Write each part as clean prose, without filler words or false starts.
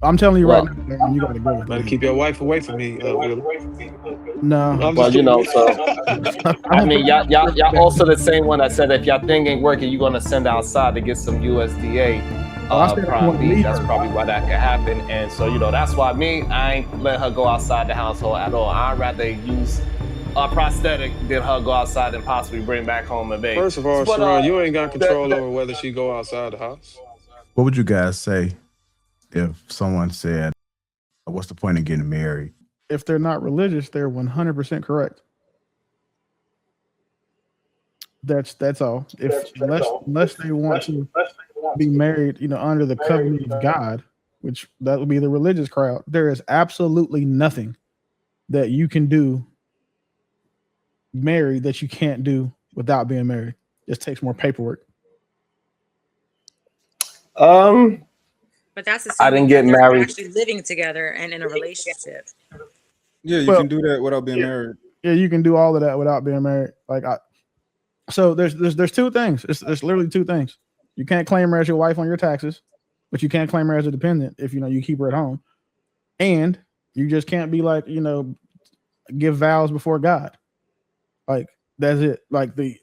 I'm telling you right now, you gotta go with Better that. keep your wife away from me, Willie. No, I'm Well, just you kidding. know, so I I don't mean, think y'all also the same one that said if your thing ain't working, you're gonna send outside to get some USDA Oh, I said I want prime to beef. leave That's her. probably why that could happen. And so, you know, that's why I ain't let her go outside the household at all. I'd rather use a prosthetic than her go outside and possibly bring back home a baby. First of all, But Sharon, you ain't got control the, over whether she go outside the house. What would you guys say if someone said, "What's the point of getting married?" If they're not religious, they're 100% correct. That's all. If unless they want to be married, under the covenant of God, which that would be the religious crowd, there is absolutely nothing that you can do married that you can't do without being married. Just takes more paperwork. But that's I didn't assuming get that they're married. actually living together and in a relationship. Yeah, you Well, can do that without being married. Yeah, you can do all of that without being married. So there's two things. It's literally two things. You can't claim her as your wife on your taxes, but you can't claim her as a dependent if you keep her at home. And you just can't be like, give vows before God. Like that's it. Like the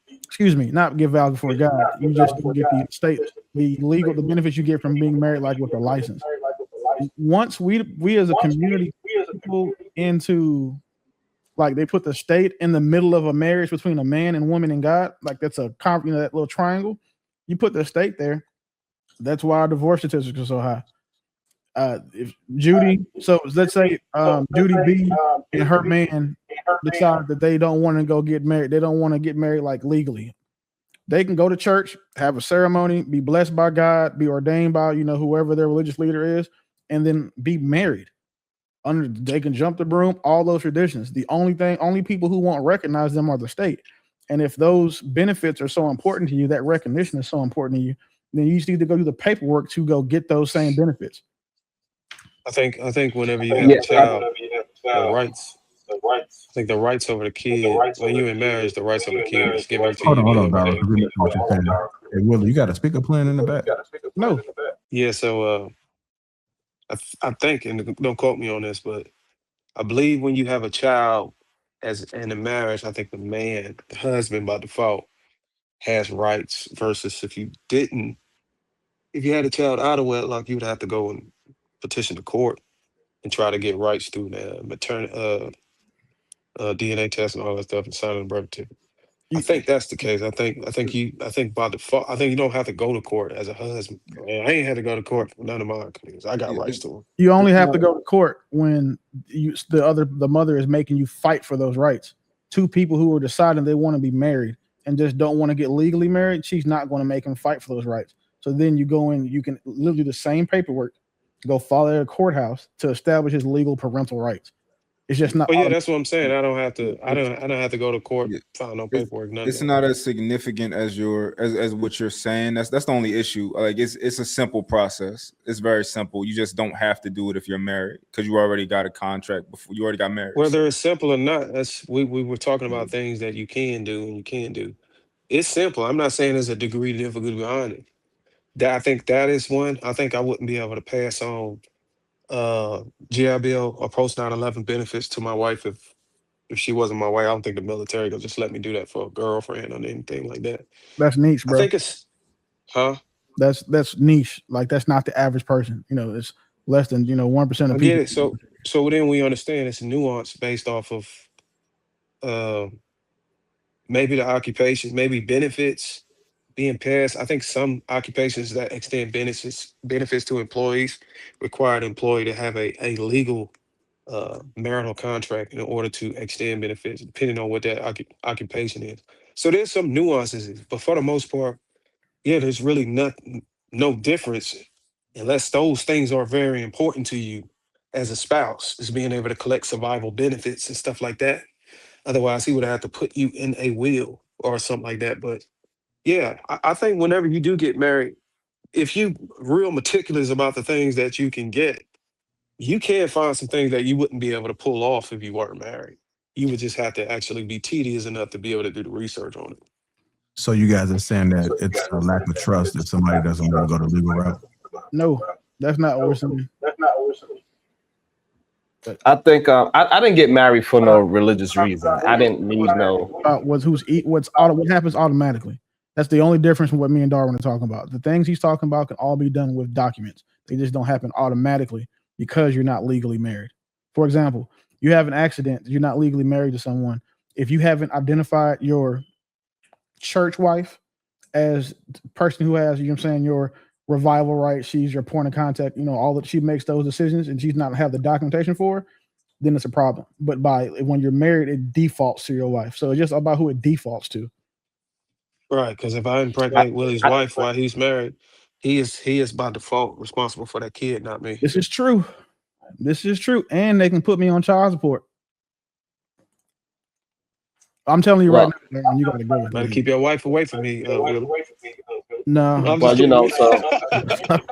excuse me, not give vows before God. You just don't get the benefits you get from being married, like with a license. Once we as a community people into, like, they put the state in the middle of a marriage between a man and woman and God, like that's that little triangle. You put the state there. That's why our divorce statistics are so high. If Judy, so let's say Judy B and her man decide that they don't want to go get married. They don't want to get married like legally. They can go to church, have a ceremony, be blessed by God, be ordained by whoever their religious leader is, and then be married. They can jump the broom, all those traditions. The only people who won't recognize them are the state. And if those benefits are so important to you, that recognition is so important to you, then you just need to go do the paperwork to go get those same benefits. I think whenever you have a child, the rights. I think the rights over the kid, when you're in marriage, the rights over the kid is given to Hold you on, at the hold on, end of the dog. day. We know what you're saying. Hey, Willie, you got a speaker playing in the back? No, Yeah, so I think, and don't quote me on this, but I believe when you have a child as in a marriage, I think the husband by default, has rights versus if you didn't, if you had a child out of wedlock, you would have to go and petition the court and try to get rights through the DNA test and all that stuff and signing the birth certificate. I think that's the case. I think by default, I think you don't have to go to court as a husband. Man, I ain't had to go to court for none of my kids. I got Yeah, rights to them. you only it's have not. to go to court when the mother is making you fight for those rights. Two people who are deciding they want to be married and just don't want to get legally married, she's not going to make them fight for those rights. So then you go in, you can literally do the same paperwork, go file at a courthouse to establish his legal parental rights. It's just not. But yeah, that's what I'm saying. I don't have to. I don't have to go to court, Yeah, file no it's paperwork, none of it's that. not as significant as as what you're saying. That's the only issue. Like it's a simple process. It's very simple. You just don't have to do it if you're married because you already got a contract before you already got married. Whether it's simple or not, we were talking about things that you can do and you can't do. It's simple. I'm not saying there's a degree of difficulty behind it. That I think that is one. I think I wouldn't be able to pass on GI Bill or post 9/11 benefits to my wife if she wasn't my wife. I don't think the military will just let me do that for a girlfriend or anything like that. That's niche, I bro. think it's huh? That's niche. Like that's not the average person. It's less than 1% of I get people. it. So then we understand it's nuance based off of uh maybe the occupation, maybe benefits being passed. I think some occupations that extend benefits to employees require the employee to have a legal marital contract in order to extend benefits, depending on what that occupation is. So there's some nuances, but for the most part, yeah, there's really no difference unless those things are very important to you as a spouse, is being able to collect survival benefits and stuff like that. Otherwise, he would have to put you in a will or something like that. But yeah, I think whenever you do get married, if you real meticulous about the things that you can get, you can find some things that you wouldn't be able to pull off if you weren't married. You would just have to actually be tedious enough to be able to do the research on it. So you guys are saying that it's a lack of trust if somebody doesn't want to go the legal route? No, That's not what we're saying. I think I didn't get married for no religious reason. I didn't need no. What happens automatically. That's the only difference from what me and Darwin are talking about. The things he's talking about can all be done with documents. They just don't happen automatically because you're not legally married. For example, you have an accident, you're not legally married to someone. If you haven't identified your church wife as the person who has, you know what I'm saying, your revival rights, she's your point of contact, all that, she makes those decisions and she's not have the documentation for her, then it's a problem. But when you're married, it defaults to your wife. So it's just about who it defaults to. Right, because if I impregnate Willie's wife while he's married, he is by default responsible for that kid, not me. This is true. And they can put me on child support. I'm telling you right now, man, you gotta go with Better me. keep your wife away from me, Willie. No. Well, so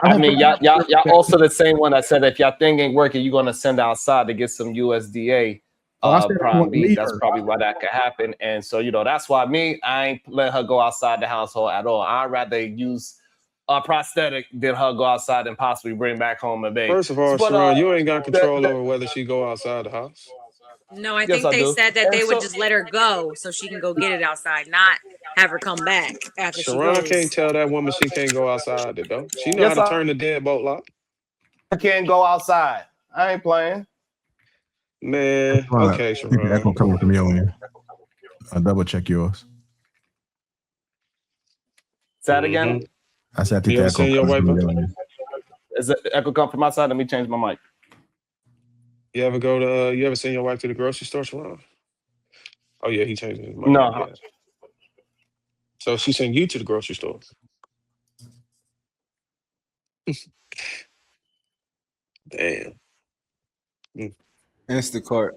I mean, y'all also the same one that said if y'all thing ain't working, you're gonna send outside to get some USDA prime beef. That's probably why that could happen. And so that's why I ain't let her go outside the household at all. I'd rather use a prosthetic than her go outside and possibly bring back home a baby. First of all, Sharon, you ain't got control over whether she go outside the house. No, I think they said that they would just let her go so she can go get it outside, not have her come back after Sharon she goes. can't tell that woman she can't go outside, though. She know how to turn the deadbolt lock. I can't go outside. I ain't playing. Man, okay, Sharon. The echo coming from your end. I'll double check yours. Say that again? I said I think the echo coming from your end. Is the echo come from my side? Let me change my mic. You ever send your wife to the grocery store, Sharon? Oh yeah, he changed his mic. No. Yeah. So she sent you to the grocery store. Damn. Instacart.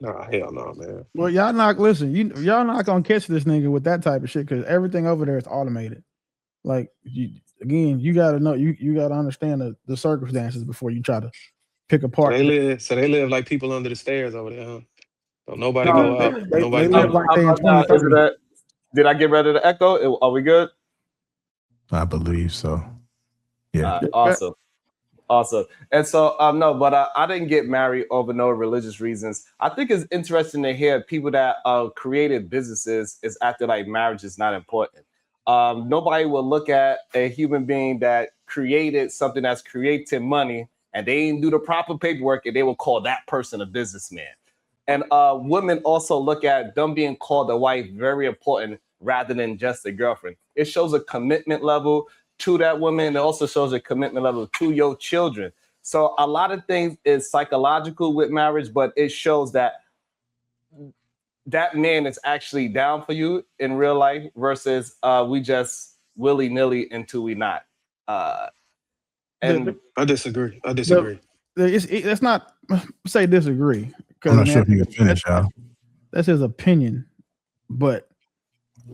Nah, hell no, man. Well, y'all not gonna catch this nigga with that type of shit because everything over there is automated. Like you gotta know, you gotta understand the circumstances before you try to pick apart. So they live like people under the stairs over there, huh? So nobody go out. They live like they in 2030. Did I get rid of the echo? Are we good? I believe so. Yeah. Awesome. And so no, but I didn't get married over no religious reasons. I think it's interesting to hear people that created businesses is acting like marriage is not important. Nobody will look at a human being that created something that's creating money and they didn't do the proper paperwork and they will call that person a businessman. And women also look at them being called a wife very important rather than just a girlfriend. It shows a commitment level to that woman. It also shows a commitment level to your children. So a lot of things is psychological with marriage, but it shows that man is actually down for you in real life versus we just willy-nilly until we not. And I disagree. Let's not say disagree. I'm not sure if you can finish, y'all. That's his opinion, but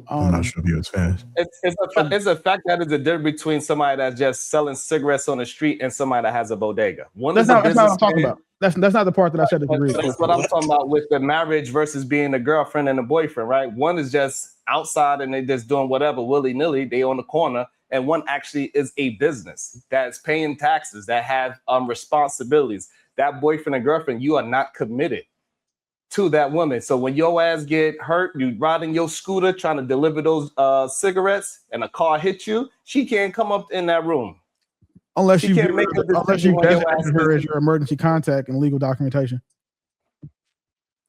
I'm not sure if he was finished. It's a fact that is a difference between somebody that's just selling cigarettes on the street and somebody that has a bodega. That's not what I'm talking about. That's not the part that I said disagree. That's what I'm talking about with the marriage versus being a girlfriend and a boyfriend, right? One is just outside and they just doing whatever willy-nilly, they on the corner, and one actually is a business that's paying taxes, that have responsibilities. That boyfriend and girlfriend, you are not committed to that woman. So when your ass get hurt, you riding your scooter trying to deliver those cigarettes and a car hit you, she can't come up in that room. Unless you designate her as your emergency contact and legal documentation.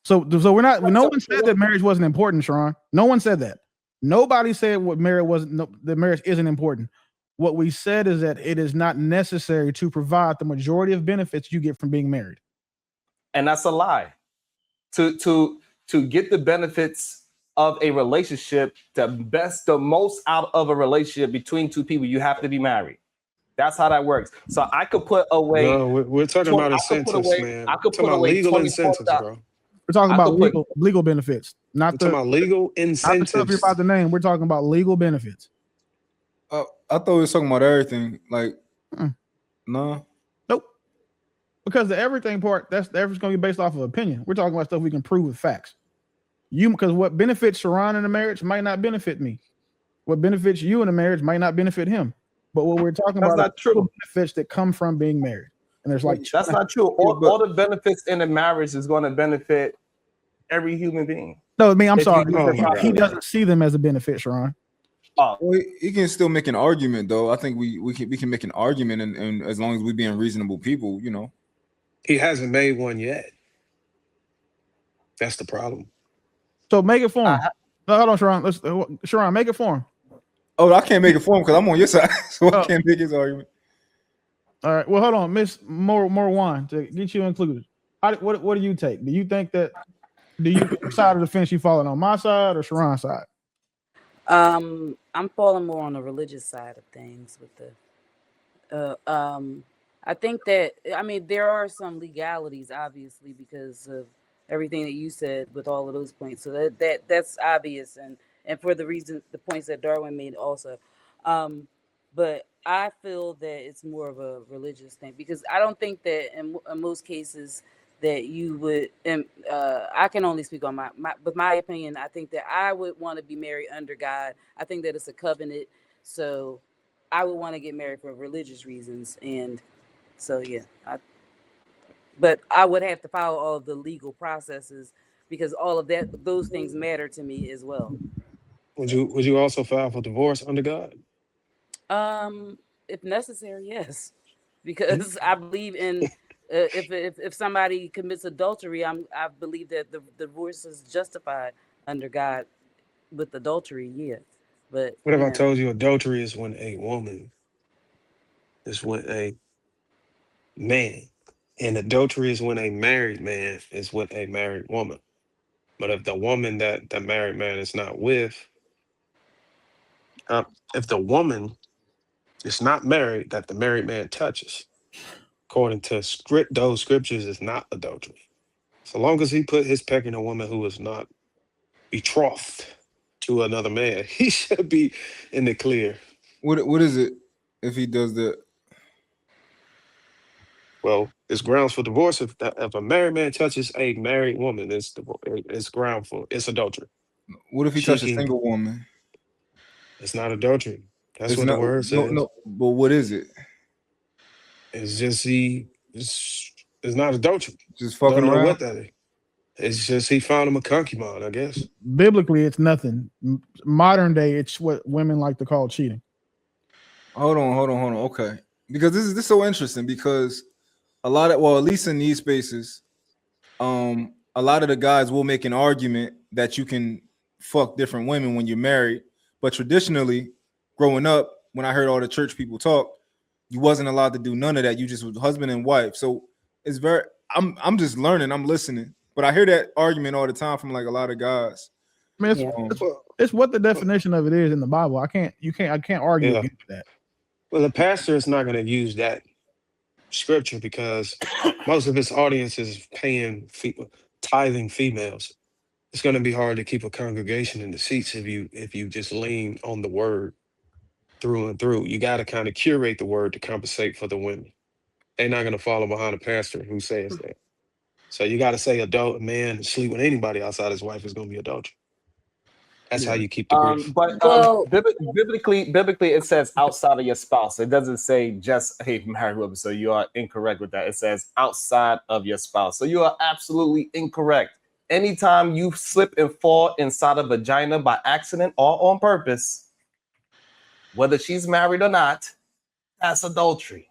So we're not. No one said that marriage wasn't important, Sharon. No one said that. Nobody said that marriage isn't important. What we said is that it is not necessary to provide the majority of benefits you get from being married. And that's a lie. To get the benefits of a relationship, the most out of a relationship between two people, you have to be married. That's how that works. So I could put away. No, we're talking about incentives, man. I could put away legal incentives, bro. We're talking about legal benefits, not talking about legal incentives. Not the stuff you're about to name. We're talking about legal benefits. I thought we were talking about everything. Like, no. Nope. Because the everything part, that's going to be based off of opinion. We're talking about stuff we can prove with facts. Because what benefits Sharon in a marriage might not benefit me. What benefits you in a marriage might not benefit him. But what we're talking That's about not is true. benefits that come from being married, and there's like That's not true. All the benefits in a marriage is going to benefit every human being. no. I mean, I'm If sorry. you do it He properly. doesn't see them as a benefit, Sharon. Well, he can still make an argument, though. I think we can make an argument, and as long as we being reasonable people, you know. He hasn't made one yet. That's the problem. So make it for him. No, hold on, Sharon. Sharon, make it for him. Oh, I can't make it for him because I'm on your side, so I can't make his argument. All right. Well, hold on, Miss more wine to get you included. What do you take? Do you think that side of the fence you falling on my side or Sharon's side? I'm falling more on the religious side of things with the I think that there are some legalities obviously because of everything that you said with all of those points. So that's obvious and for the points that Darwin made also. But I feel that it's more of a religious thing because I don't think that in most cases that you would, and I can only speak on my opinion. I think that I would want to be married under God. I think that it's a covenant, so I would want to get married for religious reasons, and so yeah. But I would have to follow all of the legal processes because all of those things matter to me as well. Would you also file for divorce under God? If necessary, yes, because I believe in. If somebody commits adultery, I believe that the divorce is justified under God with adultery. Yeah, but what if I told you adultery is when a woman is with a man, and adultery is when a married man is with a married woman. But if the woman that the married man is not with, if the woman is not married that the married man touches, according to those scriptures, is not adultery. So long as he put his peck in a woman who is not betrothed to another man, he should be in the clear. What is it if he does that? Well, it's grounds for divorce if a married man touches a married woman. It's ground for it's adultery. What if he touches a single woman? It's not adultery. That's It's what not, the word says. No. But what is it? It's just it's not adultery. Just fucking Don't know around. what that is. It's just he found him a concubine, I guess. Biblically, it's nothing. Modern day, it's what women like to call cheating. Hold on. Okay, because this is so interesting because a lot of, well, at least in these spaces, a lot of the guys will make an argument that you can fuck different women when you're married, but traditionally, growing up, when I heard all the church people talk, you wasn't allowed to do none of that. You just was husband and wife. So it's very, I'm just learning, I'm listening, but I hear that argument all the time from like a lot of guys. I mean, it's what the definition of it is in the Bible. I can't argue against that. Well, the pastor is not going to use that scripture because most of his audience is tithing females. It's going to be hard to keep a congregation in the seats if you just lean on the word through and through. You got to kind of curate the word to compensate for the women. They're not going to follow behind a pastor who says that. So you got to say a man sleep with anybody outside his wife is going to be adultery. That's how you keep the grief. But biblically, it says outside of your spouse. It doesn't say just a married woman. So you are incorrect with that. It says outside of your spouse. So you are absolutely incorrect. Anytime you slip and fall inside a vagina by accident or on purpose, whether she's married or not, that's adultery.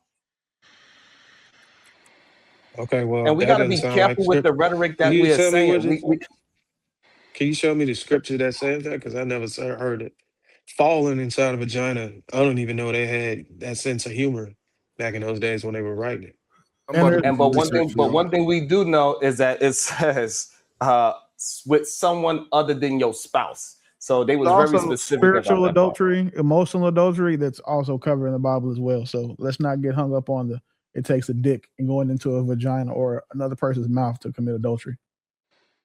Okay, well, and we got to be careful with the rhetoric that we are saying. Can you show me the scripture that says that? Because I never heard it. Falling inside a vagina. I don't even know they had that sense of humor back in those days when they were writing it. But one thing we do know is that it says with someone other than your spouse. So they was very specific. Spiritual adultery, emotional adultery, that's also covered in the Bible as well. So let's not get hung up on it takes a dick and going into a vagina or another person's mouth to commit adultery.